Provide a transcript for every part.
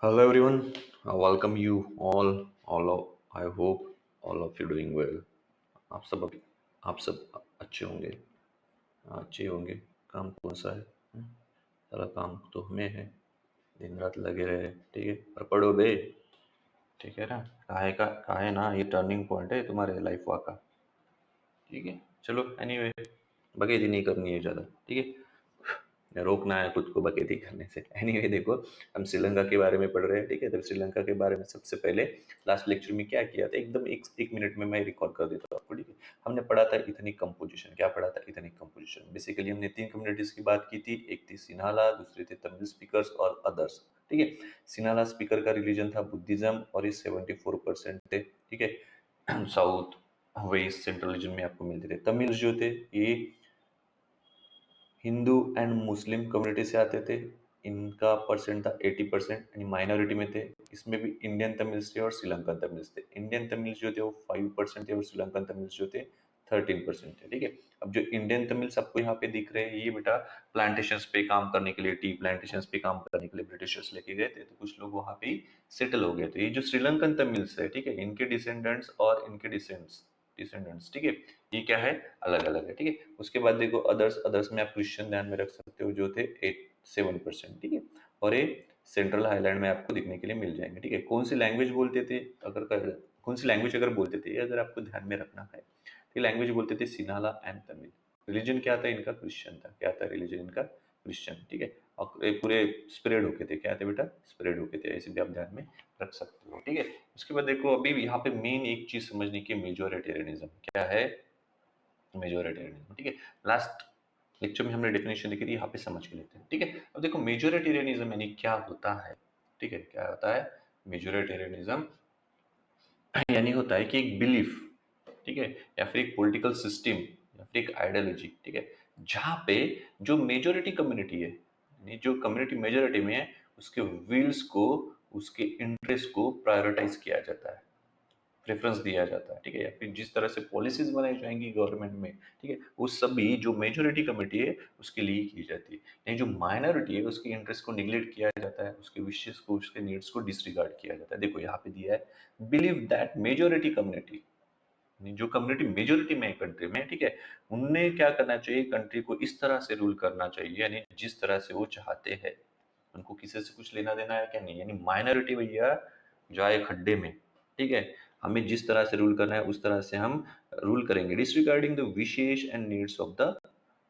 Hello everyone, welcome you all of I hope all of you doing well. आप सब अभी आप सब अच्छे होंगे, अच्छे होंगे। काम कौन सा है? हम्म, सारा काम तो हमें है। दिन रात लगे रहे, ठीक है। पर पढ़ो बे, ठीक है ना। काहे ना, ये टर्निंग पॉइंट है तुम्हारे लाइफ का, ठीक है। चलो एनीवे, बकैती नहीं करनी है ज़्यादा, ठीक है। रोकना है खुद को बकैती करने से। एनीवे देखो, हम श्रीलंका के बारे में पढ़ रहे हैं, ठीक है। तो श्रीलंका के बारे में सबसे पहले लास्ट लेक्चर में क्या किया था, एकदम एक मिनट में मैं रिकॉर्ड कर देता हूँ आपको, ठीक है। हमने पढ़ा था इथनिक कंपोजिशन। क्या पढ़ा था? Ethnic composition. बेसिकली हमने तीन कम्युनिटीज की बात की थी। एक थी सिन्हाला, दूसरी थी तमिल स्पीकर्स और अदर्स, ठीक है। सिन्हाला स्पीकर का रिलीजन था बुद्धिज्म और ये 74% थे, ठीक है। साउथ वेस्ट सेंट्रल रीजन में आपको मिलते थे। तमिल जो थे ये हिंदू एंड मुस्लिम कम्युनिटी से आते थे। इनका परसेंट था 80%, यानी माइनॉरिटी में थे। इसमें भी इंडियन तमिल्स थे और श्रीलंकन तमिल्स थे। इंडियन तमिल्स जो थे वो 5% थे और श्रीलंकन तमिल्स जो थे 13% थे, ठीक है। अब जो इंडियन तमिल्स आपको यहाँ पे दिख रहे हैं, ये बेटा प्लांटेशंस पे काम करने के लिए, टी प्लांटेशंस पे काम करने के लिए ब्रिटिशर्स लेके गए थे, तो कुछ लोग वहाँ पे ही सेटल हो गए थे। ये जो श्रीलंकन तमिल्स है, ठीक है, इनके डिसेंडेंट्स और इनके डिसेंडेंट्स, ठीक है, ये क्या है, अलग अलग है, ठीक है। उसके बाद देखो अदर्स। अदर्स में आप क्रिश्चियन ध्यान में रख सकते हो, जो थे 7%, ठीक है। और ये सेंट्रल हाईलैंड में आपको दिखने के लिए मिल जाएंगे, ठीक है। कौन सी लैंग्वेज बोलते थे, कौन सी लैंग्वेज अगर बोलते थे, अगर आपको ध्यान में रखना है, तो लैंग्वेज बोलते थे सिनाला एंड तमिल। रिलीजन क्या था इनका? क्रिश्चियन था। क्या था रिलीजन इनका? क्रिश्चियन, ठीक है। और ये पूरे स्प्रेड होके थे। क्या थे बेटा? स्प्रेड होके थे। ऐसे भी आप ध्यान में रख सकते हो, ठीक है। उसके बाद देखो, अभी यहाँ पे मेन एक चीज समझने की, मेजोरिटेरियनिज्म क्या है। मेजोरिटेरियनिज्म, ठीक है। लास्ट लेक्चर में हमने डेफिनेशन देखी थी, यहाँ पे समझ के लेते हैं, ठीक है। अब देखो मेजोरिटेरियनिज्म यानी क्या होता है, ठीक है। क्या होता है मेजोरिटेरियनिज्म? यानी होता है कि एक बिलीफ, ठीक है, या फिर एक पॉलिटिकल सिस्टम या फिर एक आइडियोलॉजी, ठीक है, जहाँ पे जो मेजोरिटी कम्युनिटी है, यानी जो कम्युनिटी मेजोरिटी में है, उसके विल्स को, उसके इंटरेस्ट को प्रायोरिटाइज किया जाता है, प्रेफरेंस दिया जाता है, ठीक है। या फिर जिस तरह से पॉलिसीज बनाई जाएंगी गवर्नमेंट में, ठीक है, वो सभी जो मेजोरिटी कमेटी है उसके लिए की जाती है। नहीं, जो माइनॉरिटी है उसके इंटरेस्ट को निगलेक्ट किया जाता है, उसके विशेष को, उसके नीड्स को डिसरिगार्ड किया जाता है। देखो यहाँ पे दिया है, बिलीव दैट मेजोरिटी कम्युनिटी, जो कम्युनिटी मेजोरिटी में है कंट्री में, ठीक है, उनने क्या करना चाहिए, कंट्री को इस तरह से रूल करना चाहिए, यानी जिस तरह से वो चाहते हैं। उनको किसी से कुछ लेना देना है क्या? नहीं। यानी माइनॉरिटी भैया जाए खड्डे में, ठीक है। हमें जिस तरह से रूल करना है उस तरह से हम रूल करेंगे, disregarding the wishes and needs of the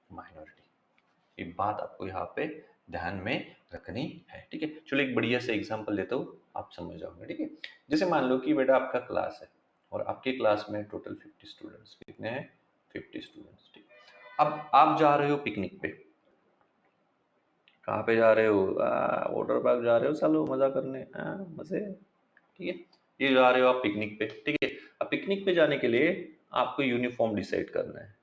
minority. ये बात आपको यहाँ पे ध्यान में रखनी है, ठीक है। चलो एक बढ़िया से एग्जांपल देता हूँ, आप समझ जाओगे, ठीक है। जैसे मान लो कि बेटा आपका क्लास है और आपके क्लास में टोटल 50 स्टूडेंट्स। कितने हैं? 50 स्टूडेंट्स, ठीक। अब आप जा रहे हो पिकनिक पे। कहाँ पे जा रहे हो? वाटर पार्क जा रहे हो सालो, मजा करने, मजे, ठीक है। ये जा रहे हो आप पिकनिक पे, ठीक है। अब पिकनिक पे जाने के लिए आपको यूनिफॉर्म डिसाइड करना है।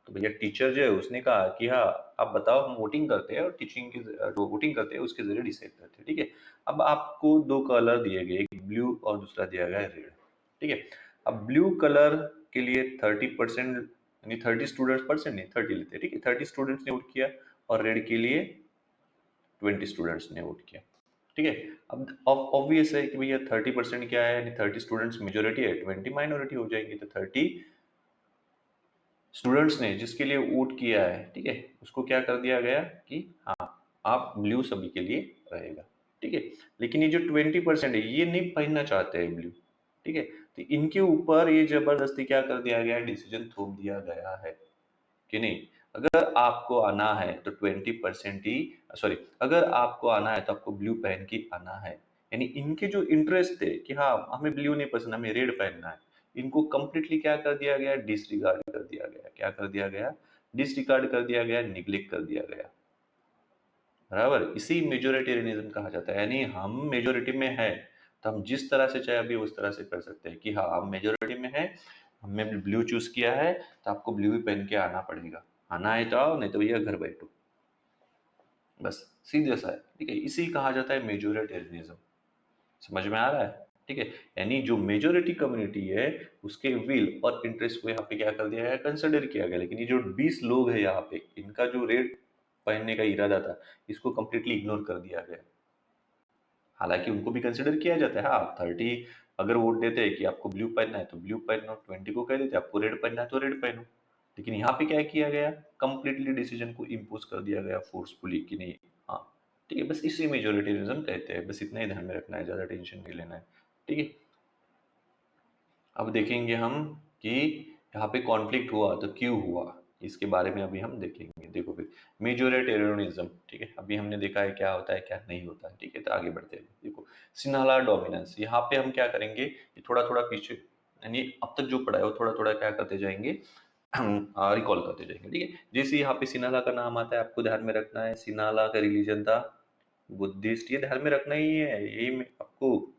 तो भैया टीचर जो है उसने कहा कि हाँ, आप बताओ, हम वोटिंग करते हैं और टीचिंग की जो वोटिंग करते हैं उसके जरिए डिसाइड करते हैं, ठीक है। अब आपको दो कलर दिए गए, एक ब्लू और दूसरा दिया गया है रेड, ठीक है। अब ब्लू कलर के लिए 30%, यानी 30 स्टूडेंट्स, परसेंट नहीं 30 लेते हैं, ठीक है। 30 स्टूडेंट्स ने वोट किया और रेड के लिए 20 स्टूडेंट्स ने वोट किया, ठीक है। अब ऑब्वियस है कि भैया 30% क्या है, यानी 30 स्टूडेंट्स मेजोरिटी है, 20 माइनॉरिटी हो जाएंगे। तो 30 स्टूडेंट्स ने जिसके लिए वोट किया है, ठीक है, उसको क्या कर दिया गया कि हाँ, आप ब्लू सभी के लिए रहेगा, ठीक है। लेकिन ये जो 20% है ये नहीं पहनना चाहते हैं ब्लू, ठीक है। तो इनके ऊपर ये जबरदस्ती क्या कर दिया गया है, डिसीजन थोप दिया गया है कि नहीं, अगर आपको आना है तो 20% ही, सॉरी, अगर आपको आना है तो आपको ब्लू पहन के आना है। यानी इनके जो इंटरेस्ट थे कि हाँ, हमें ब्लू नहीं पसंद, हमें रेड पहनना है, इनको कंप्लीटली क्या कर दिया गया? डिसरिगार्ड कर दिया गया। क्या कर दिया गया? डिसरिगार्ड कर दिया गया, निग्लेक्ट कर दिया गया, बराबर। इसी मेजोरिटेरियनिज्म कहा जाता है। यानी हम मेजोरिटी में है तो हम जिस तरह से चाहे अभी उस तरह से कर सकते हैं कि हाँ, हम मेजोरिटी में है, हमने ब्लू चूज किया है, तो आपको ब्लू ही पहन के आना पड़ेगा। आना है तो आओ, नहीं तो भैया घर बैठो, बस सीधे सा है, ठीक है। इसी कहा जाता है मेजोरिटेरियनिज्म। समझ में आ रहा है? ठीक है। यानी जो मेजोरिटी कम्युनिटी है उसके विल और इंटरेस्ट को यहाँ पे क्या कर दिया गया, कंसिडर किया गया। लेकिन ये जो 20 लोग है यहाँ पे, इनका जो रेड पहनने का इरादा था, इसको कंप्लीटली इग्नोर कर दिया गया। हालांकि उनको भी कंसिडर किया जाता है, हाँ 30 अगर वोट देते हैं कि आपको ब्लू पहनना है तो ब्लू पहनो, 20 को कह देते हैं आपको रेड पहनना है तो रेड पहनो। लेकिन यहाँ पे क्या किया गया, कंप्लीटली डिसीजन को इम्पोज कर दिया गया फोर्सफुली कि नहीं, हाँ ठीक है, बस इसी मेजोरिटेरिज्म कहते हैं, बस इतना ही ध्यान में रखना है, ज्यादा टेंशन नहीं लेना है, ठीक है। अब देखेंगे हम कि यहाँ पे कॉन्फ्लिक्ट हुआ तो क्यों हुआ, इसके बारे में अभी हम देखेंगे। देखो फिर मेजोरिटेरियनिज्म, ठीक है, अभी हमने देखा है क्या होता है क्या नहीं होता है, ठीक है, तो आगे बढ़ते हैं। देखो सिन्हाला डोमिनेंस, यहाँ पे हम क्या करेंगे, ये थोड़ा थोड़ा पीछे, यानी अब तक जो पढ़ा है वो थोड़ा थोड़ा क्या करते जाएंगे, रिकॉल करते जाएंगे, ठीक है। जैसे यहाँ पे सिन्हाला का नाम आता है, आपको ध्यान में रखना है सिन्हाला का रिलीजन था बुद्धिस्ट, ये ध्यान में रखना ही है, यही आपको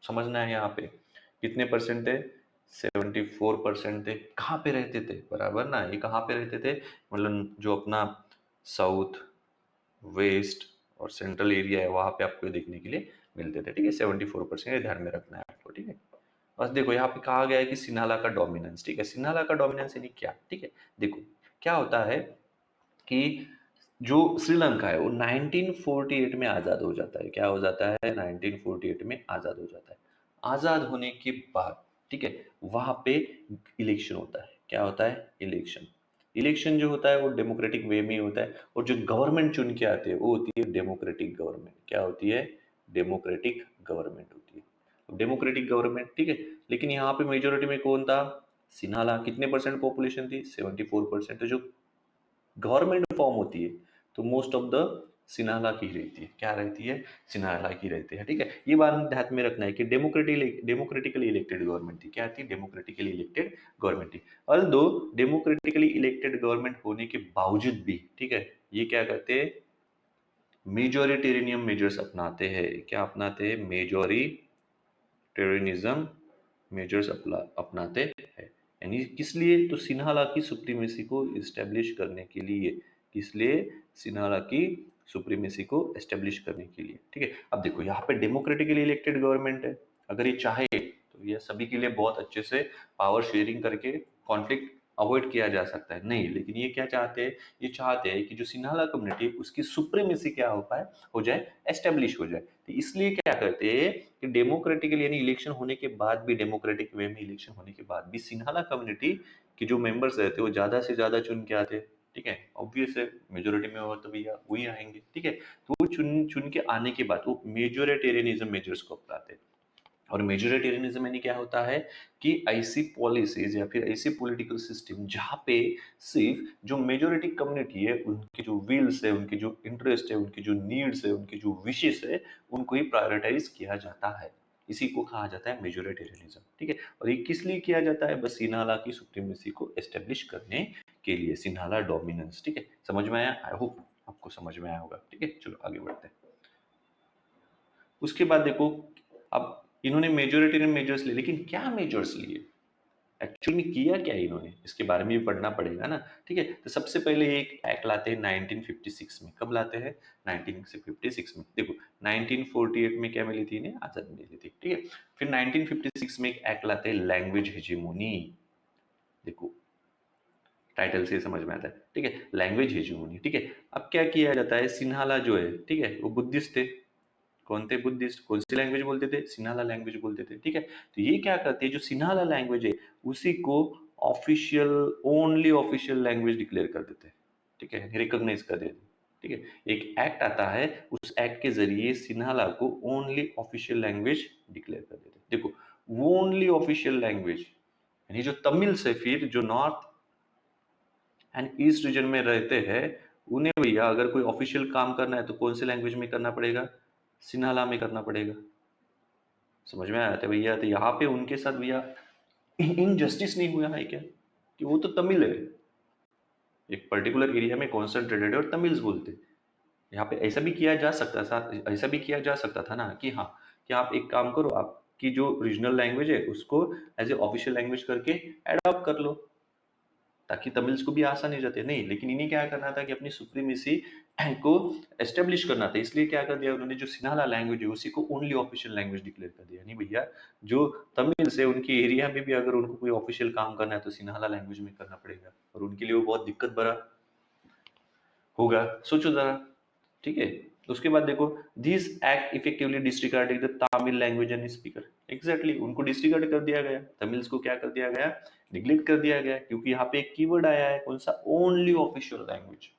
समझना है। यहाँ पे कितने परसेंट थे, 74% थे। कहाँ पे रहते थे, बराबर ना, ये कहाँ पे रहते थे, मतलब जो अपना साउथ वेस्ट और सेंट्रल एरिया है वहां पे आपको देखने के लिए मिलते थे, ठीक है। 74% ध्यान में रखना है आपको, ठीक है। बस देखो यहाँ पे कहा गया है कि सिन्हाला का डोमिनेंस, ठीक है, सिन्हाला का डोमिनेंस यानी क्या, ठीक है। देखो क्या होता है कि जो श्रीलंका है वो 1948 में आज़ाद हो जाता है, क्या हो जाता है, 1948 में आज़ाद हो जाता है। आज़ाद होने के बाद, ठीक है, वहां पे इलेक्शन होता है, क्या होता है, इलेक्शन। इलेक्शन जो होता है वो डेमोक्रेटिक वे में ही होता है, और जो गवर्नमेंट चुन के आती है वो होती है डेमोक्रेटिक गवर्नमेंट, क्या होती है, डेमोक्रेटिक गवर्नमेंट होती है, डेमोक्रेटिक गवर्नमेंट, ठीक है। लेकिन यहाँ पे मेजोरिटी में कौन था, सिन्हाला, कितने परसेंट पॉपुलेशन थी, 74%। तो जो गवर्नमेंट फॉर्म होती है तो मोस्ट ऑफ द सिन्हाला की रहती है, क्या रहती है, सिन्हाला की रहती है, ठीक है। ये बात ध्यान में रखना है कि डेमोक्रेटिकली इलेक्टेड गवर्नमेंट थी, क्या थी, डेमोक्रेटिकली इलेक्टेड गवर्नमेंट थी। ऑल्दो डेमोक्रेटिकली इलेक्टेड गवर्नमेंट होने के बावजूद भी, ठीक है, ये क्या करते हैं, मेजोरिटेरियनियम मेजर्स अपनाते हैं, क्या अपनाते हैं, मेजोरिटेरियनिज्म मेजर्स अपनाते हैं। यानी किस लिए, तो सिन्हाला की सुप्रीमेसी को इस्टेब्लिश करने के लिए, किस लिए, सिन्हाला की सुप्रीमेसी को एस्टेब्लिश करने के लिए, ठीक है। अब देखो यहाँ पे डेमोक्रेटिकली इलेक्टेड गवर्नमेंट है, अगर ये चाहे तो ये सभी के लिए बहुत अच्छे से पावर शेयरिंग करके कॉन्फ्लिक्ट अवॉइड किया जा सकता है, नहीं, लेकिन ये क्या चाहते हैं, ये चाहते हैं कि जो सिन्हाला कम्युनिटी उसकी सुप्रीमेसी क्या हो पाए, हो जाए, एस्टेब्लिश हो जाए। तो इसलिए क्या करते हैं कि डेमोक्रेटिकली यानी इलेक्शन होने के बाद भी, डेमोक्रेटिक वे में इलेक्शन होने के बाद भी सिन्हाला कम्युनिटी के जो मेंबर्स रहते हैं वो ज्यादा से ज्यादा चुन के आते हैं, ठीक है। ऑब्वियस है, मेजोरिटी में हो तो भैया वही आएंगे, ठीक है। तो वो चुन चुन के आने के बाद वो मेजोरिटेरियनिज्म मेजर्स को अपनाते हैं। और मेजोरिटेरियनिज्म यानी क्या होता है कि ऐसी पॉलिसीज या फिर ऐसी पॉलिटिकल सिस्टम जहाँ पे सिर्फ जो मेजोरिटी कम्युनिटी है उनके जो विल्स है, उनके जो इंटरेस्ट है, उनकी जो नीड्स है, उनके जो विशेष है, उनको ही प्रायोरिटाइज किया जाता है। इसी को कहा जाता है मेजोरिटेरियनिज्म, ठीक है। और ये किस लिए किया जाता है, बस सिन्हाला की सुप्रीमेसी को एस्टेब्लिश करने के लिए, सिन्हाला डोमिनेंस, ठीक है। समझ में आया, आई होप आपको समझ में आया होगा, ठीक है। चलो आगे बढ़ते हैं। उसके बाद देखो, अब इन्होंने मेजोरिटेरियन मेजर्स लिए, लेकिन क्या मेजर्स लिए, एक्चुअली में किया क्या इन्होंने, इसके बारे में भी पढ़ना पड़ेगा ना, ठीक है। तो सबसे पहले एक एक्ट लाते हैं 1956 में, कब लाते हैं, 1956 में। देखो 1948 में क्या मिली थी इन्हें, आजादी मिली थी, ठीक है। फिर 1956 में एक एक्ट लाते हैं लैंग्वेज हेजेमोनी, देखो टाइटल से समझ में आता है, ठीक है, लैंग्वेज हेजेमोनी, ठीक है। अब क्या किया जाता है, सिन्हाला जो है, ठीक है, वो बुद्धिस्ट थे, कौन थे, बुद्धिस्ट, कौन सी लैंग्वेज बोलते थे, सिन्हाला लैंग्वेज बोलते थे, ठीक है। तो ये क्या करते हैं, जो सिन्हाला लैंग्वेज है उसी को official, only official language declare कर देते हैं, ठीक है, रिकॉग्नाइज कर देते हैं, ठीक है। एक एक्ट आता है, उस एक्ट के जरिए सिन्हाला को ओनली ऑफिशियल लैंग्वेज डिक्लेयर कर देते हैं। देखो वो ओनली ऑफिशियल लैंग्वेज, यानी जो तमिल से फिर जो नॉर्थ एंड ईस्ट रीजन में रहते हैं, उन्हें भैया अगर कोई ऑफिशियल काम करना है तो कौन सी लैंग्वेज में करना पड़ेगा, सिन्हाला में करना पड़ेगा। समझ में आया था भैया, तो यहाँ पे उनके साथ भैया इनजस्टिस नहीं हुआ है क्या, कि वो तो तमिल है, एक पर्टिकुलर एरिया में कॉन्सेंट्रेटेड है और तमिल्स बोलते हैं। यहाँ पे ऐसा भी किया जा सकता था, ऐसा भी किया जा सकता था ना कि हाँ, कि आप एक काम करो, आपकी जो रीजनल लैंग्वेज है उसको एज ए ऑफिशियल लैंग्वेज करके एडॉप्ट कर लो, ताकि तमिल्स को भी आसानी हो जाती है, नहीं, लेकिन इन्हें क्या करना था कि अपनी सुप्रीमेसी को एस्टेब्लिश करना था, इसलिए क्या कर दिया उन्होंने, जो सिन्हाला लैंग्वेज है उसी को ओनली ऑफिशियल लैंग्वेज डिक्लेयर कर दिया। नहीं भैया, जो तमिल्स है उनके एरिया में भी अगर उनको कोई ऑफिशियल काम करना है तो सिन्हाला लैंग्वेज में करना पड़ेगा, और उनके लिए वो बहुत दिक्कत भरा होगा, सोचो जरा, ठीक है। उसके बाद देखो, this act effectively disregarding the Tamil language and speaker. Exactly, उनको डिस्रिगार्ड कर दिया गया, तमिल्स को क्या कर दिया गया, निग्लेक्ट कर दिया गया, क्योंकि यहाँ पे एक कीवर्ड आया है, कौन सा, ओनली ऑफिशियल लैंग्वेज।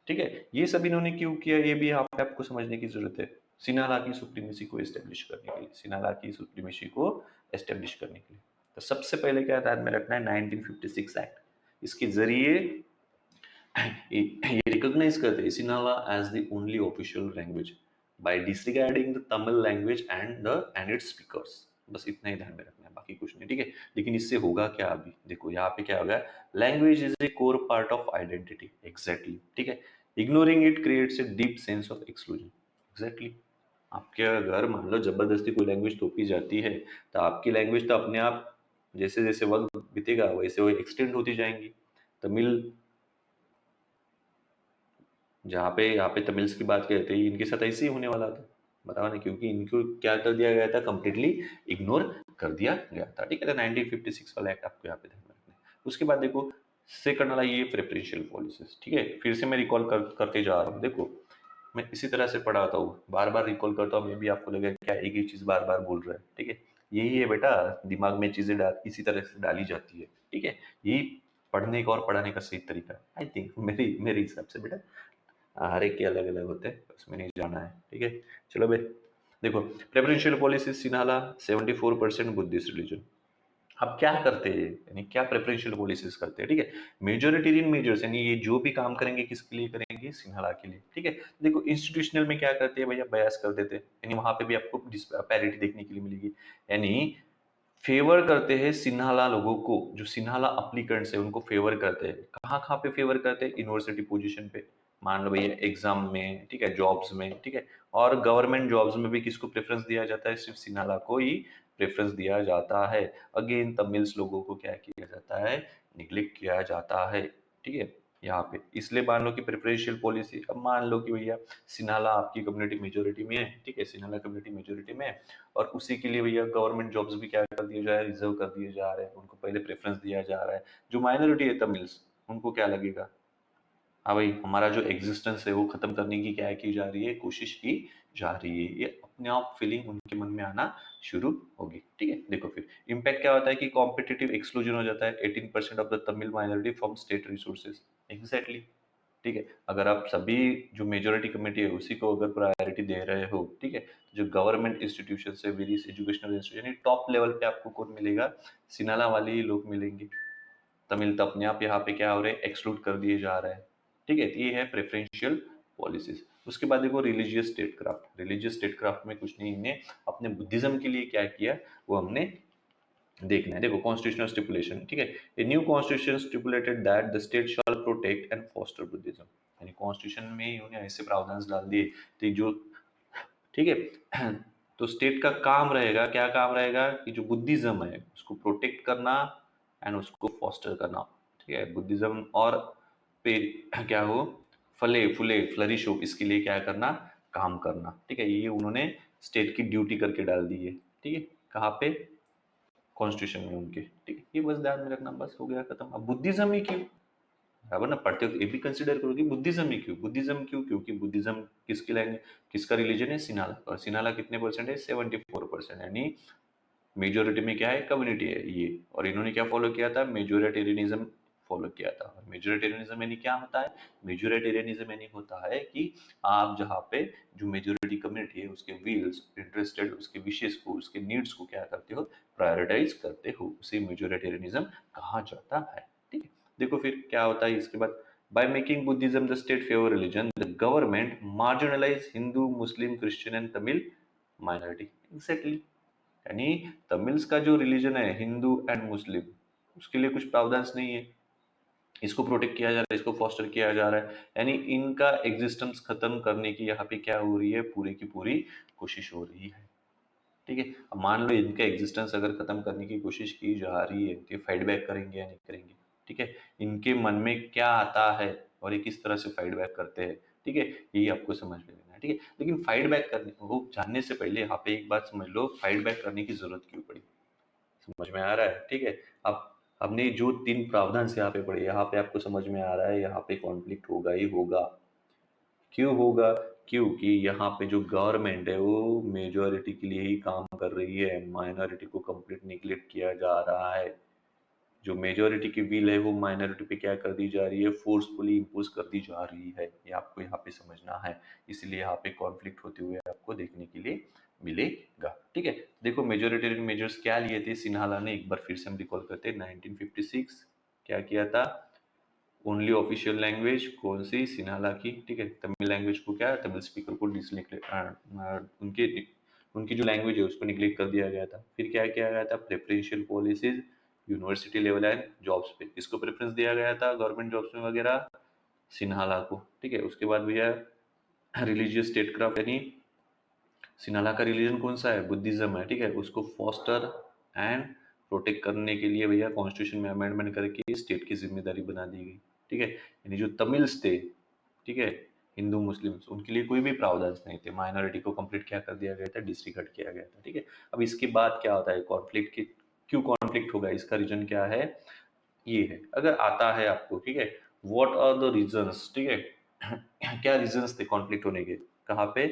ठीक है, ये सब इन्होंने क्यों किया, ये भी यहाँ पे आपको समझने की जरूरत है। सिनाला की सुप्रीमेसी को एस्टेब्लिश करने के लिए, सिनाला की सुप्रीमेसी को एस्टेब्लिश करने के लिए। तो सबसे पहले क्या ध्यान में रखना है, 1956 एक्ट, इसके जरिए ये रिकॉग्नाइज करते हैं Sinhala as the only official language by disregarding the Tamil language and its speakers. बस इतना ही ध्यान में रखना है, बाकी कुछ नहीं। ठीक है, लेकिन इससे होगा क्या, अभी देखो यहाँ पे क्या होगा, language is a core part of identity. Exactly, ठीक है, ignoring it creates a deep sense of exclusion. Exactly, आपके अगर मान लो जबरदस्ती कोई लैंग्वेज थोपी जाती है, तो आपकी लैंग्वेज तो अपने आप जैसे जैसे वक्त बीतेगा वैसे वो एक्सटेंड होती जाएंगी। तमिल, जहाँ पे यहाँ पे तमिल्स की बात करते हैं, इनके साथ ऐसे ही होने वाला था, बताओ ना, क्योंकि इनको क्या कर दिया गया था, कंप्लीटली इग्नोर कर दिया गया था। ठीक है, तो 1956 वाला एक्ट आपको यहाँ पे ध्यान में रखना है। उसके बाद देखो, सेकंड वाला ये प्रेफरेंशियल पॉलिसीज। ठीक है, फिर से मैं रिकॉल करते जा रहा हूँ। देखो, मैं इसी तरह से पढ़ाता हूँ, बार बार रिकॉल करता हूँ, मैं भी आपको लगेगा क्या एक ही चीज बार बार बोल रहा है। ठीक है, यही है बेटा, दिमाग में चीजें इसी तरह से डाली जाती है। ठीक है, यही पढ़ने का और पढ़ाने का सही तरीका है, आई थिंक, मेरे हिसाब से बेटा। हर एक के अलग अलग होते हैं, उसमें नहीं जाना है। ठीक है, चलो भाई, देखो, प्रेफरेंशियल पॉलिसी सिनाला 74% बुद्धिस्ट रिलीजन। अब क्या करते हैं, यानी क्या प्रेफरेंशियल पॉलिसीज करते हैं। ठीक है, मेजोरिटेरियन मेजर्स, यानी ये जो भी काम करेंगे किसके लिए करेंगे, सिन्हाला के लिए। ठीक है, देखो इंस्टीट्यूशनल में क्या करते हैं भैया, बयास कर देते हैं, यानी वहां पे भी आपको पैरिटी देखने के लिए मिलेगी। यानी फेवर करते हैं सिन्हाला लोगों को, जो सिन्हाला अप्लीकेंट्स है उनको फेवर करते हैं। कहाँ कहाँ पे फेवर करते हैं, यूनिवर्सिटी पोजीशन पे, मान लो भैया एग्जाम में, ठीक है, जॉब्स में। ठीक है, और गवर्नमेंट जॉब्स में भी किसको प्रेफरेंस दिया जाता है, सिर्फ सिन्हाला को ही प्रेफरेंस दिया जाता है। अगेन तमिल्स लोगों को क्या किया जाता है, निग्लेक्ट किया जाता है। ठीक है, यहाँ पे इसलिए मान लो कि प्रेफरेंशियल पॉलिसी, अब मान लो कि भैया सिन्हाला आपकी कम्युनिटी मेजोरिटी में है। ठीक है, सिन्हाला कम्युनिटी मेजोरिटी में है, और उसी के लिए भैया गवर्नमेंट जॉब्स भी क्या कर दिए जा रहे हैं, रिजर्व कर दिए जा रहे हैं, उनको पहले प्रेफरेंस दिया जा रहा है। जो माइनॉरिटी है तमिल्स, उनको क्या लगेगा, हाँ भाई, हमारा जो एग्जिस्टेंस है वो खत्म करने की क्या की जा रही है, कोशिश की जा रही है। ये अपने आप फीलिंग उनके मन में आना शुरू होगी। ठीक है, देखो फिर इम्पैक्ट क्या होता है कि कॉम्पिटिटिव एक्सक्लूजन हो जाता है 18% of the Tamil minority from state resources. Exactly, ठीक है, अगर आप सभी जो मेजोरिटी कम्युनिटी है उसी को अगर प्रायोरिटी दे रहे हो, ठीक है, जो गवर्नमेंट इंस्टीट्यूशन है, various educational institution, top level पे आपको कौन मिलेगा, सिनाला वाले ही लोग मिलेंगे। तमिल तो अपने आप यहाँ पे क्या हो रहे हैं, एक्सक्लूड कर दिए जा रहे हैं। ठीक है, तो ये है प्रेफरेंशियल पॉलिसीज। उसके बाद देखो religious state craft. Religious state craft में कुछ नहीं, इन्हें अपने बुद्धिज्म के लिए क्या किया वो हमने देखना है। देखो कॉन्स्टिट्यूशनल स्टिपुलेशन, ठीक है, a new constitution stipulated that the state shall protect and foster Buddhism. यानी कॉन्स्टिट्यूशन में इन्होंने ऐसे प्रावधान डाल दिए, तो जो, ठीक है, तो स्टेट का काम रहेगा, क्या काम रहेगा, कि जो बुद्धिज्म है उसको प्रोटेक्ट करना एंड उसको फॉस्टर करना। ठीक है, बुद्धिज्म और पे क्या हो, फले फूले फ्लरिश हो, इसके लिए क्या करना, काम करना। ठीक है, ये उन्होंने स्टेट की ड्यूटी करके डाल दी है। ठीक है, कहाँ पे, कॉन्स्टिट्यूशन में उनके। ठीक है, ये बस ध्यान में रखना, बस हो गया खत्म। अब बुद्धिज्म ही क्यों, बराबर ना, पढ़ते हो ये भी कंसिडर करो कि बुद्धिज्म ही क्यों, बुद्धिज्म क्यों, क्योंकि बुद्धिज्म किसकी लैंग्वेज, किसका रिलीजन है, सिनाला। और सिनाला कितने परसेंट है, 74%, यानी मेजोरिटी में क्या है, कम्युनिटी है ये। और इन्होंने क्या फॉलो किया था, मेजोरिटेरियनिज्म फॉलो किया था। और मेजोरिटेरियनिज्म यानी क्या होता है, मेजोरिटेरियनिज्म यानी होता है कि आप जहाँ पे जो मेजोरिटी कम्युनिटी है उसके विल्स, इंटरेस्टेड, उसके विशेष को, उसके नीड्स को क्या करते हो, प्रायोरिटाइज करते हो, उसे मेजोरिटेरियनिज्म कहा जाता है। ठीक है, देखो फिर क्या होता है इसके बाद, by making Buddhism the state favor religion, the government marginalize Hindu, Muslim, Christian and Tamil minority. Exactly. यानी तमिल्स का जो रिलीजन है, हिंदू एंड मुस्लिम, उसके लिए कुछ प्रावधान नहीं है, इसको प्रोटेक्ट किया जा रहा है, इसको फॉस्टर किया जा रहा है, यानी इनका एग्जिस्टेंस खत्म करने की यहाँ पे क्या हो रही है, पूरी की पूरी कोशिश हो रही है। ठीक है, अब मान लो इनका एग्जिस्टेंस अगर खत्म करने की कोशिश की जा रही है, तो फाइट बैक करेंगे या नहीं करेंगे। ठीक है, इनके मन में क्या आता है और ये किस तरह से फाइट बैक करते हैं। ठीक है, यही आपको समझ में लेना है। ठीक है, लेकिन फाइट बैक करने वो जानने से पहले यहाँ पे एक बात समझ लो, फाइट बैक करने की जरूरत क्यों पड़ी, समझ में आ रहा है। ठीक है, अब हमने जो तीन प्रावधान से यहाँ पे पढ़े, यहाँ पे आपको समझ में आ रहा है, यहाँ पे कॉन्फ्लिक्ट होगा ही होगा। क्यों होगा? क्योंकि यहाँ पे जो गवर्नमेंट है वो मेजॉरिटी के लिए ही काम कर रही है, माइनॉरिटी को कंप्लीट निगलेक्ट किया जा रहा है। जो मेजॉरिटी की विल है वो माइनॉरिटी पे क्या कर दी जा रही है, फोर्सफुली इम्पोज कर दी जा रही है। ये आपको यहाँ पे समझना है, इसलिए यहाँ पे कॉन्फ्लिक्ट होते हुए आपको देखने के लिए मिलेगा। ठीक है, देखो मेजोरिटेरियन मेजर्स क्या लिए थे सिन्हाला ने, एक बार फिर से हम रिकॉल करते हैं। 1956 क्या किया था, ओनली ऑफिशियल लैंग्वेज कौन सी, सिन्हाला की। ठीक है, तमिल लैंग्वेज को क्या, तमिल स्पीकर को उनके उनकी जो लैंग्वेज है उसको निगलेक्ट कर दिया गया था। फिर क्या किया गया था, preferential policies university level and jobs पे, किसको प्रेफरेंस दिया गया था गवर्नमेंट जॉब्स में वगैरह, सिन्हाला को। ठीक है, उसके बाद भैया रिलीजियस स्टेट क्राफ्ट, यानी सिन्हाला का रिलीजन कौन सा है, बुद्धिज्म है। ठीक है, उसको फॉस्टर एंड प्रोटेक्ट करने के लिए भैया कॉन्स्टिट्यूशन में अमेंडमेंट करके स्टेट की जिम्मेदारी बना दी गई। ठीक है, यानी जो तमिल्स थे, ठीक है, हिंदू मुस्लिम्स, उनके लिए कोई भी प्रावधान नहीं थे, माइनॉरिटी को कंप्लीट क्या कर दिया गया था, डिसरिगार्ड किया गया था। ठीक है, अब इसके बाद क्या होता है कॉन्फ्लिक्ट की, क्यों कॉन्फ्लिक्ट होगा, इसका रीजन क्या है, ये है। अगर आता है आपको, ठीक है, व्हाट आर द रीजंस, ठीक है क्या रीजंस थे कॉन्फ्लिक्ट होने के, कहाँ पे,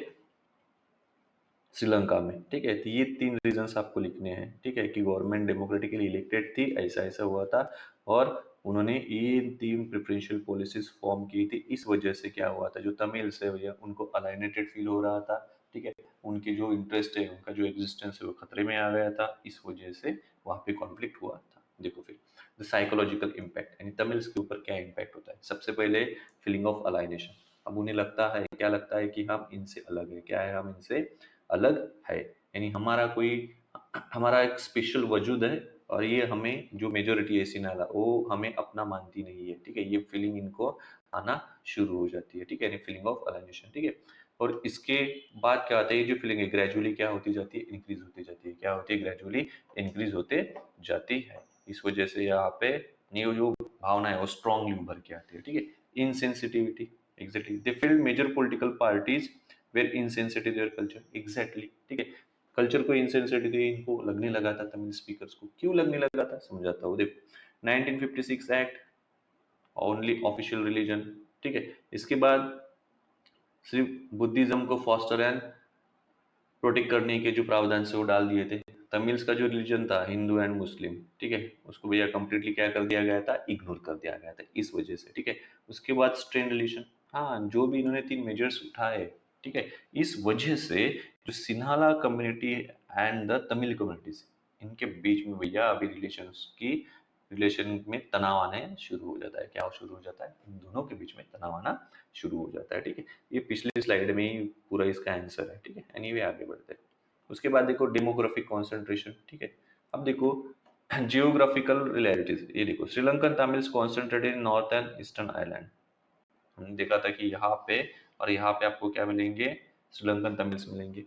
श्रीलंका में। ठीक है, तो ये 3 रीजंस आपको लिखने हैं। ठीक है, कि गवर्नमेंट डेमोक्रेटिकली इलेक्टेड थी, ऐसा ऐसा हुआ था, और उन्होंने ये 3 प्रेफरेंशियल पॉलिसीज फॉर्म की थी। इस वजह से क्या हुआ था, जो तमिल्स है भैया उनको अलाइनेटेड फील हो रहा था। ठीक है, उनके जो इंटरेस्ट है, उनका जो एग्जिस्टेंस है वो खतरे में आ गया था, इस वजह से वहाँ पे कॉन्फ्लिक्ट हुआ था। देखो फिर द साइकोलॉजिकल इम्पैक्ट, यानी तमिल्स के ऊपर क्या इम्पैक्ट होता है। सबसे पहले फीलिंग ऑफ अलाइनेशन, अब उन्हें लगता है, क्या लगता है कि हम इनसे अलग है, क्या है, हम इनसे अलग है, यानी हमारा कोई, हमारा एक स्पेशल वजूद है, और ये हमें, जो मेजोरिटी है सिनाला, वो हमें अपना मानती नहीं है। ठीक है, ये फीलिंग इनको आना शुरू हो जाती है। ठीक है, यानी फीलिंग ऑफ अलाइनेशन। ठीक है, और इसके बाद क्या होता है, ये जो फीलिंग है ग्रेजुअली क्या होती जाती है, इंक्रीज होती जाती है। क्या होती है, ग्रेजुअली इंक्रीज होते जाती है। इस वजह से यहाँ पे ये जो भावना है वो स्ट्रांगली उभर के आती है। ठीक है, insensitivity, exactly they field major political parties were insensitive their culture, exactly. ठीक है, कल्चर को इनसेंसिटिव इनको लगने लगा था तमिल स्पीकर्स को। क्यों लगने लगा था, समझाता हूँ। देखो 1956 एक्ट, ओनली ऑफिशियल रिलीजन। ठीक है, इसके बाद सिर्फ बुद्धिज्म को फॉस्टर एंड प्रोटेक्ट करने के जो प्रावधान से वो डाल दिए थे। तमिल्स का जो रिलीजन था हिंदू एंड मुस्लिम, ठीक है, उसको भैया कंप्लीटली क्या कर दिया गया था, इग्नोर कर दिया गया था, इस वजह से। ठीक है, उसके बाद स्ट्रेन रिलेशन, हाँ, जो भी इन्होंने 3 मेजर्स उठाए, ठीक है, इस वजह से जो Sinhala community and the Tamil communities, इनके बीच में भैया अभी रिलेशन में तनाव आने शुरू हो जाता है। क्या शुरू हो जाता है, इन दोनों के बीच में तनाव आना शुरू हो जाता है। ठीक है, ये पिछली स्लाइड में ही पूरा इसका आंसर है। ठीक है, एनीवे आगे बढ़ते हैं। उसके बाद देखो डेमोग्राफिक कॉन्सेंट्रेशन। ठीक है, अब देखो जियोग्राफिकल रियलिटीज, ये देखो Sri Lankan Tamils concentrated in north and eastern island. हमने देखा था कि यहाँ पे और यहाँ पे आपको क्या मिलेंगे, श्रीलंकन तमिल्स मिलेंगे,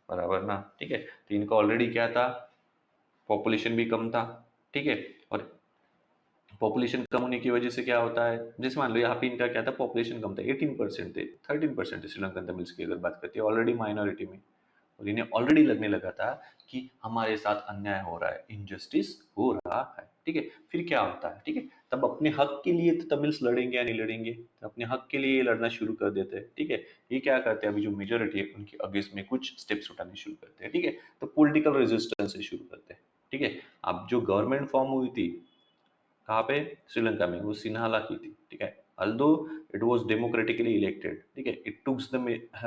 बराबर ना। ठीक है, तो इनका ऑलरेडी क्या था, पॉपुलेशन भी कम था। ठीक है, और पॉपुलेशन कम होने की वजह से क्या होता है, जैसे मान लो यहाँ पे इनका क्या था, पॉपुलेशन कम था, 18% थे, 13% श्रीलंकन तमिल्स की अगर बात करते हैं, ऑलरेडी माइनॉरिटी में, और इन्हें ऑलरेडी लगने लगा था कि हमारे साथ अन्याय हो रहा है, इनजस्टिस हो रहा है। ठीक है, फिर क्या होता है, ठीक है, तब अपने हक के लिए तो तमिल्स लड़ेंगे या नहीं लड़ेंगे, तो अपने हक के लिए ये लड़ना शुरू कर देते हैं। ठीक है, ये क्या करते हैं, अभी जो मेजोरिटी है उनके अगेंस्ट में कुछ स्टेप्स उठाने शुरू करते हैं। ठीक है, तो पॉलिटिकल रेजिस्टेंस से शुरू करते हैं। ठीक है, अब जो गवर्नमेंट फॉर्म हुई थी कहाँ पे, श्रीलंका में, वो सिन्हाला की थी। ठीक है, although it was democratically elected, ठीक है, it takes the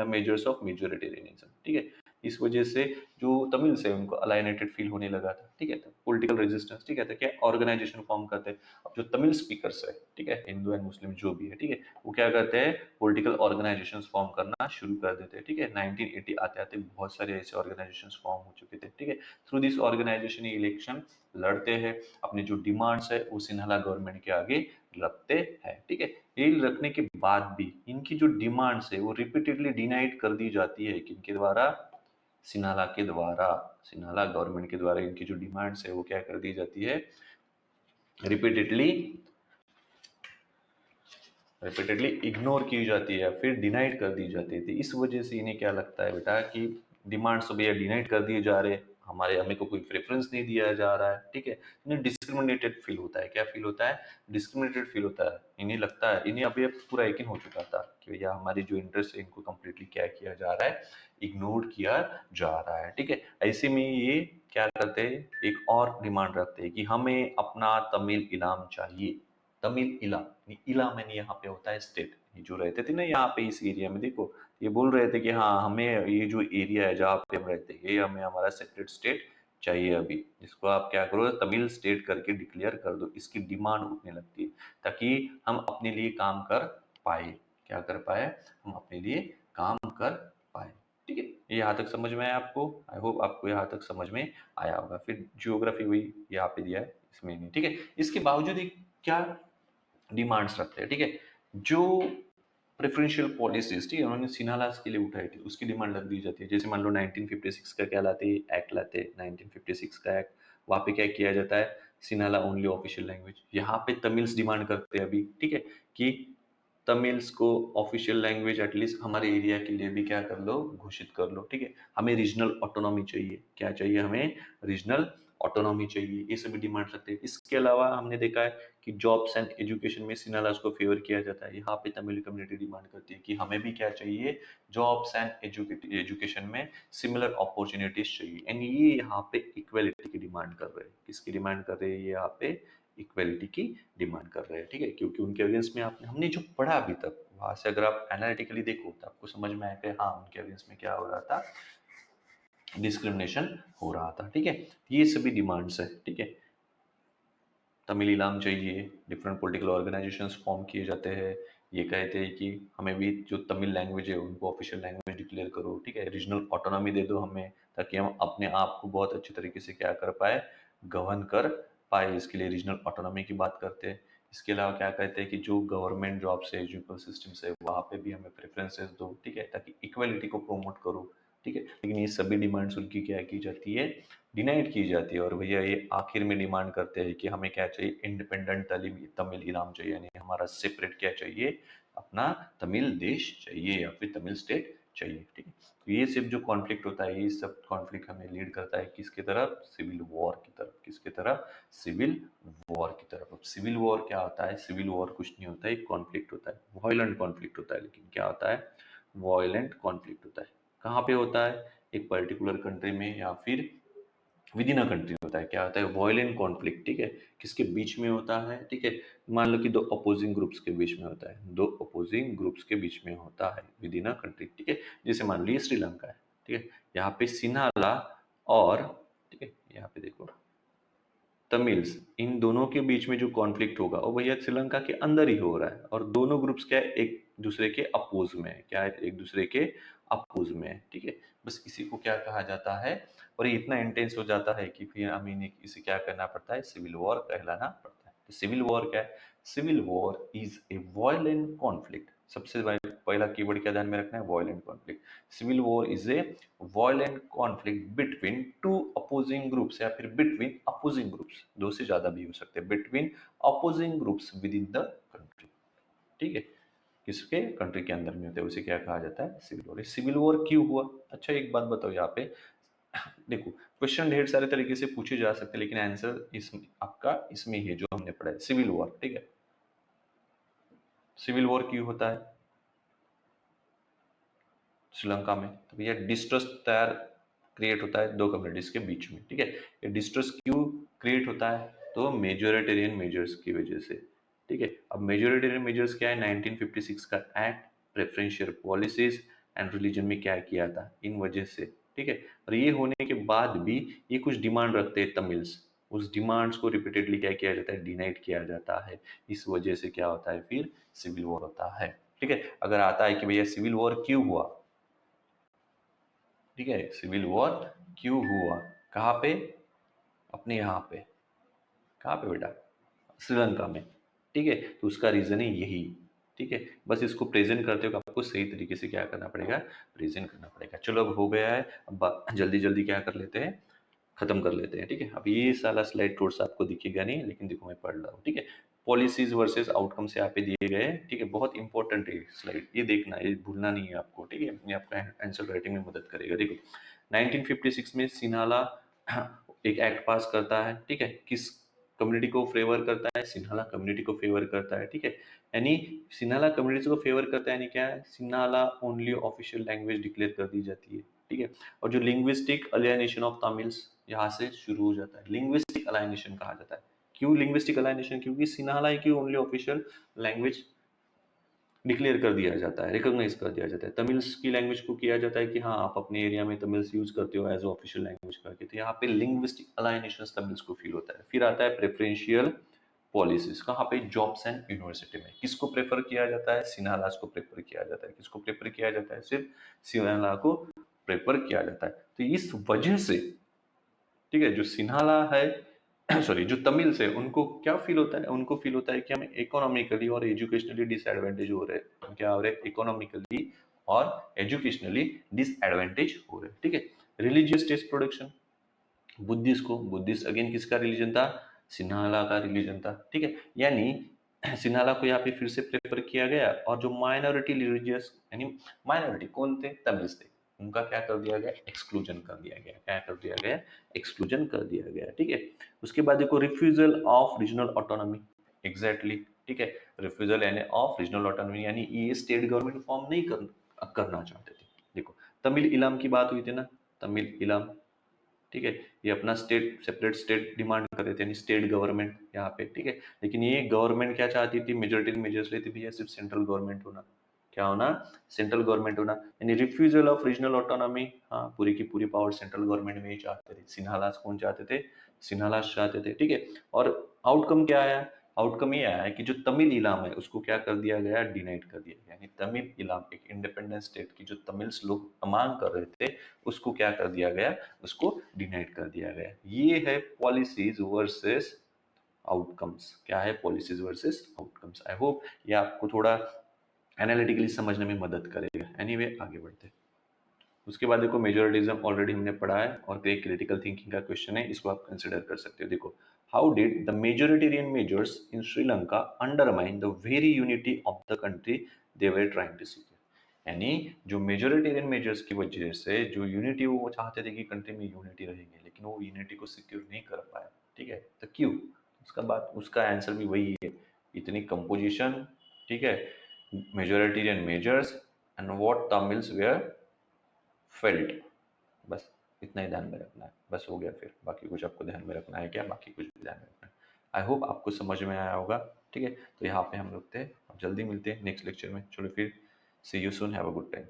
measures of majoritarianism. ठीक है, इस वजह से जो तमिल्स है उनको अलाइनेटेड फील होने लगा था। ठीक है, तो पॉलिटिकल रेजिस्टेंस, ठीक है, तो क्या ऑर्गेनाइजेशन फॉर्म करते हैं। अब जो तमिल स्पीकर्स है, ठीक है, हिंदू एंड मुस्लिम जो भी है, ठीक है, वो क्या करते हैं, पॉलिटिकल ऑर्गेनाइजेशन फॉर्म करना शुरू कर देते हैं। ठीक है, 1980 आते आते बहुत सारे ऐसे ऑर्गेनाइजेशन फॉर्म हो चुके थे। ठीक है, थ्रू दिस ऑर्गेनाइजेशन इलेक्शन लड़ते हैं, अपनी जो डिमांड्स है वो सिन्हाला गवर्नमेंट के आगे रखते हैं। ठीक है, ये रखने के बाद भी इनकी जो डिमांड्स है वो रिपीटेडली डिनाइड कर दी जाती है, किनके द्वारा, सिन्हाला के द्वारा, सिन्हाला गवर्नमेंट के द्वारा इनकी जो डिमांड्स है वो क्या कर दी जाती है, रिपीटेडली रिपीटेडली इग्नोर की जाती है या फिर डिनाइड कर दी जाती थी। इस वजह से इन्हें क्या लगता है बेटा कि डिमांड्स तो भैया डिनाइड कर दिए जा रहे हैं, हमारे हमें को कोई प्रेफरेंस नहीं दिया जा रहा है, ठीक है। इन्हें डिस्क्रिमिनेटेड फील होता है, क्या फील होता है, डिस्क्रिमिनेटेड फील होता है। इन्हें लगता है, इन्हें अभी अब पूरा यकीन हो चुका था कि भैया हमारी जो इंटरेस्ट है इनको कम्प्लीटली क्या किया जा रहा है, इग्नोर किया जा रहा है, ठीक है। ऐसे में ये क्या करते हैं, एक और डिमांड रखते हैं कि हमें अपना तमिल इनाम चाहिए। तमिल इला, इला मैंने यहाँ पे होता है स्टेट, ये जो रहते थे ना यहाँ पे इस एरिया में, देखो ये बोल रहे थे कि हाँ हमें ये जो एरिया है जहाँ पे हम रहते हैं ये हमें हमारा सेपरेट स्टेट चाहिए। अभी इसको आप क्या करो, तमिल स्टेट करके डिक्लेयर कर दो, इसकी डिमांड उठने लगती है ताकि हम अपने लिए काम कर पाए। क्या कर पाए, हम अपने लिए काम कर पाए, ठीक है। ये यहाँ तक समझ में आया आपको, आई होप आपको यहाँ तक समझ में आया होगा। फिर जियोग्राफी हुई, यहाँ पे दिया है इसमें नहीं, ठीक है। इसके बावजूद एक क्या डिमांड्स रखते हैं, ठीक है। जो प्रेफरेंशियल पॉलिसीज, ठीक है, उन्होंने सिन्हालास के लिए उठाई थी, उसकी डिमांड रख दी जाती है। जैसे मान लो 1956 का क्या लाते, एक्ट लाते, 1956 का एक्ट, वहाँ पे क्या किया जाता है, सिन्हाला ओनली ऑफिशियल लैंग्वेज। यहाँ पे तमिल्स डिमांड करते हैं अभी, ठीक है, कि तमिल्स को ऑफिशियल लैंग्वेज एटलीस्ट हमारे एरिया के लिए भी क्या कर लो, घोषित कर लो, ठीक है। हमें रीजनल ऑटोनॉमी चाहिए, क्या चाहिए, हमें रीजनल ऑटोनॉमी चाहिए, ये सभी डिमांड रखते हैं। इसके अलावा हमने देखा है कि जॉब्स एंड एजुकेशन में सिन्हालास को फेवर किया जाता है। यहाँ पे तमिल कम्युनिटी डिमांड करती है कि हमें भी क्या चाहिए, जॉब्स एंड एजुकेशन में सिमिलर अपॉर्चुनिटीज चाहिए। एंड ये यहाँ पे इक्वेलिटी की डिमांड कर रहे हैं, किसकी डिमांड कर रहे हैं, ये यहाँ पे इक्वेलिटी की डिमांड कर रहे हैं, ठीक है। क्योंकि उनके अगेंस्ट में आपने हमने जो पढ़ा अभी तक, वहां से अगर आप एनालिटिकली देखो तो आपको समझ में आएगा हाँ उनके अगेंस्ट में क्या हो रहा था, डिस्क्रिमिनेशन हो रहा था, ठीक है। ये सभी डिमांड्स है, ठीक है। तमिल इलाम चाहिए, डिफरेंट पॉलिटिकल ऑर्गेनाइजेशंस फॉर्म किए जाते हैं। ये कहते हैं कि हमें भी जो तमिल लैंग्वेज है उनको ऑफिशियल लैंग्वेज डिक्लेयर करो, ठीक है। रीजनल ऑटोनॉमी दे दो हमें, ताकि हम अपने आप को बहुत अच्छी तरीके से क्या कर पाए, गवर्न कर पाए। इसके लिए रीजनल ऑटोनॉमी की बात करते हैं। इसके अलावा क्या कहते हैं कि जो गवर्नमेंट जॉब से एजुकेशन सिस्टम से वहाँ पे भी हमें प्रेफरेंसेस दो, ठीक है, ताकि इक्वलिटी को प्रमोट करो, ठीक है। लेकिन ये सभी डिमांड्स उनकी क्या की जाती है, डिनाइड की जाती है। और भैया ये आखिर में डिमांड करते हैं कि हमें क्या चाहिए, इंडिपेंडेंट तमिल इनाम चाहिए, यानी हमारा सेपरेट क्या चाहिए, अपना तमिल देश चाहिए या फिर तमिल स्टेट चाहिए, ठीक है। तो ये सिर्फ जो कॉन्फ्लिक्ट होता है, ये सब कॉन्फ्लिक्ट हमें लीड करता है किसकी तरफ, सिविल वॉर की तरफ, किसकी तरफ, सिविल वॉर की तरफ। अब सिविल वॉर क्या होता है, सिविल वॉर कुछ नहीं होता है, एक कॉन्फ्लिक्ट होता है, वायलेंट कॉन्फ्लिक्ट होता है। लेकिन क्या होता है, वायलेंट कॉन्फ्लिक्ट होता है, कहाँ पे होता है, एक पर्टिकुलर कंट्री में या फिर विद इन अ कंट्री होता है। क्या होता है, वॉयलेंट कॉन्फ्लिक्ट, ठीक है, किसके बीच में होता है, ठीक है। मान लो कि दो अपोजिंग ग्रुप्स के बीच में होता है, दो अपोजिंग ग्रुप्स के बीच में होता है विद इन अ कंट्री, ठीक है। जैसे मान लीजिए श्रीलंका है, ठीक है, यहाँ पे सिन्हाला और, ठीक है, यहाँ पे देखो तमिल्स, इन दोनों के बीच में जो कॉन्फ्लिक्ट होगा वो भैया श्रीलंका के अंदर ही हो रहा है। और दोनों ग्रुप्स क्या है, एक दूसरे के अपोज में है, क्या है, एक दूसरे के अपोज में है, ठीक है। बस इसी को क्या कहा जाता है, और ये इतना इंटेंस हो जाता है कि फिर हमें इसे क्या करना पड़ता है, सिविल वॉर कहलाना पड़ता है। तो सिविल वॉर क्या है, civil war is a violent conflict. सबसे पहला कीवर्ड क्या ध्यान में रखना है, violent conflict. Civil war is a violent conflict between two opposing groups, या फिर बिटवीन अपोजिंग ग्रुप्स, दो से ज्यादा भी हो सकते हैं, between opposing groups with in the country, ठीक है। किसके, कंट्री के अंदर में होते हैं, उसे क्या कहा जाता है, सिविल वॉर। सिविल वॉर क्यों हुआ, अच्छा एक बात बताओ यहाँ पे, देखो क्वेश्चन ढेर सारे तरीके से पूछे जा सकते हैं, लेकिन आंसर इसमें आपका इसमें ही है जो हमने पढ़ा है, सिविल वॉर, ठीक है। सिविल वॉर क्यों होता है श्रीलंका में, तो भैया डिस्ट्रस्ट तैयार क्रिएट होता है दो कम्युनिटीज के बीच में, ठीक है। ये डिस्ट्रस्ट क्यों क्रिएट होता है, तो मेजोरिटेरियन मेजर्स की वजह से, ठीक है। अब मेजोरिटेरियन मेजर्स क्या है, 1956 का act, preferential policies and religion में क्या किया था, इन वजह से, ठीक है। और ये होने के बाद भी ये कुछ डिमांड रखते हैं तमिल्स, उस डिमांड्स को रिपीटेडली क्या किया जाता है, डिनाइड किया जाता है। इस वजह से क्या होता है, फिर सिविल वॉर होता है, ठीक है। अगर आता है कि भैया सिविल वॉर क्यों हुआ, ठीक है, सिविल वॉर क्यों हुआ, कहाँ पे, अपने यहाँ पे, कहाँ पे बेटा, श्रीलंका में, ठीक है। तो उसका रीजन है यही, ठीक है। बस इसको प्रेजेंट करते हो आपको सही तरीके से क्या करना पड़ेगा, प्रेजेंट करना पड़ेगा। चलो अब हो गया है, अब जल्दी जल्दी क्या कर लेते हैं, खत्म कर लेते हैं, ठीक है। अब ये सारा स्लाइड थोड़ा सा आपको दिखेगा नहीं, लेकिन देखो मैं पढ़ रहा हूँ, ठीक है। पॉलिसीज वर्सेस आउटकम्स यहाँ पे दिए गए हैं, ठीक है। बहुत इंपॉर्टेंट है स्लाइड, ये देखना, ये भूलना नहीं है आपको, ठीक है। ये आपका आंसर राइटिंग में मदद करेगा। देखो 1956 में सिन्हाला एक एक्ट पास करता है, ठीक है, किस कम्युनिटी को फेवर करता है, सिन्हाला कम्युनिटी को फेवर करता है, ठीक है। यानी सिन्हाला कम्युनिटी को फेवर करता है, यानी क्या है, Sinhala only official language declare कर दी जाती है, ठीक है। और जो लिंग्विस्टिक अलियनेशन ऑफ तमिल्स यहाँ से शुरू हो जाता है, लिंग्विस्टिक अलाइनेशन कहा जाता है। क्यों लिंग्विस्टिक अलाइनेशन? क्योंकि सिन्हाला की ओनली ऑफिशियल लैंग्वेज डिक्लेयर कर दिया जाता है, रिकॉग्नाइज कर दिया जाता है। तमिल्स की लैंग्वेज को किया जाता है कि हाँ, आप अपने एरिया में तमिल्स यूज करते हो एज ऑफिशियल लैंग्वेज करके, तो यहाँ पे लिंग्विस्टिक अलाइनेशन तमिल्स को फील होता है। फिर आता है प्रेफरेंशियल पॉलिसीज, कहाँ पे? जॉब्स एंड यूनिवर्सिटी में। किसको प्रेफर किया जाता है? सिन्हालास को प्रेफर किया जाता है। किसको प्रेफर किया जाता है? सिर्फ सिन्हाला को प्रेफर किया जाता है। तो इस वजह से, ठीक है, जो सिन्हाला है सॉरी, जो तमिल्स है, उनको क्या फील होता है? उनको फील होता है कि हमें इकोनॉमिकली और एजुकेशनली डिसएडवांटेज हो रहे हैं। क्या हो रहे हैं? इकोनॉमिकली और एजुकेशनली डिसएडवांटेज हो रहे हैं, ठीक है। रिलीजियस टेस्ट प्रोडक्शन, बुद्धिस्ट को, बुद्धिस्ट अगेन किसका रिलीजन था? सिन्हाला का रिलीजन था, ठीक है। यानी सिन्हाला को यहाँ पे फिर से प्रेफर किया गया, और जो माइनॉरिटी रिलीजियस, यानी माइनॉरिटी कौन थे? तमिल्स थे, उनका क्या कर दिया गया? एक्सक्लूजन कर दिया गया। क्या कर दिया गया? एक्सक्लूजन कर दिया गया, ठीक है। उसके बाद देखो, refusal of regional autonomy, exactly, ठीक है। रिफ्यूजल यानी ऑफ रीजनल ऑटोनॉमी, यानी ये स्टेट गवर्नमेंट फॉर्म नहीं करना चाहते थे। देखो, तमिल इलाम की बात हुई थी ना, तमिल इलाम, ठीक है, ये अपना स्टेट, सेपरेट स्टेट डिमांड कर रहे थे, यानी स्टेट गवर्नमेंट यहाँ पे, ठीक है। लेकिन ये गवर्नमेंट क्या चाहती थी? मेजोरिटी मेजर्स लेती थी भैया, सिर्फ सेंट्रल गवर्नमेंट होना। क्या होना? सेंट्रल गवर्नमेंट होना, यानी रिफ्यूजल ऑफ रीजनल ऑटोनॉमी। हाँ, पूरी की पूरी पावर सेंट्रल गवर्नमेंट में ही चाहते थे। सिन्हालास कौन चाहते थे? सिन्हालास चाहते थे, ठीक है। और आउटकम क्या आया? आउटकम ये आया है कि जो तमिल इलाम है उसको क्या कर दिया गया? डिनाइट कर दिया गया। यानी तमिल इलाम, एक इंडिपेंडेंट स्टेट की जो तमिल्स लोग मांग कर रहे थे, उसको क्या कर दिया गया? उसको डिनाइट कर दिया गया। ये है पॉलिसीज वर्सेस आउटकम्स। क्या है? Policies versus outcomes. I hope ये आपको थोड़ा एनालिटिकली समझने में मदद करेगा। एनीवे, आगे बढ़ते हैं। उसके बाद देखो, मेजोरिटिज्म ऑलरेडी हमने पढ़ा है, और एक क्रिटिकल थिंकिंग का क्वेश्चन है, इसको आप कंसिडर कर सकते हो। देखो, how did the majoritarian measures in Sri Lanka undermine the very unity of the country they were trying to secure? यानी जो मेजोरिटेरियन मेजर्स की वजह से जो यूनिटी, वो चाहते थे कि कंट्री में यूनिटी रहेगी, लेकिन वो यूनिटी को सिक्योर नहीं कर पाया, ठीक है। तो क्यों? उसका आंसर भी वही है, इतनी कंपोजिशन, ठीक है, majoritarian measures, and what Tamils were felt. बस इतना ही ध्यान में रखना है, बस हो गया। फिर बाकी कुछ आपको ध्यान में रखना है क्या? बाकी कुछ भी ध्यान में रखना है। आई होप आपको समझ में आया होगा, ठीक है। तो यहाँ पे हम रुकते हैं, अब जल्दी मिलते हैं नेक्स्ट लेक्चर में। चलो फिर, see you soon, have a good time.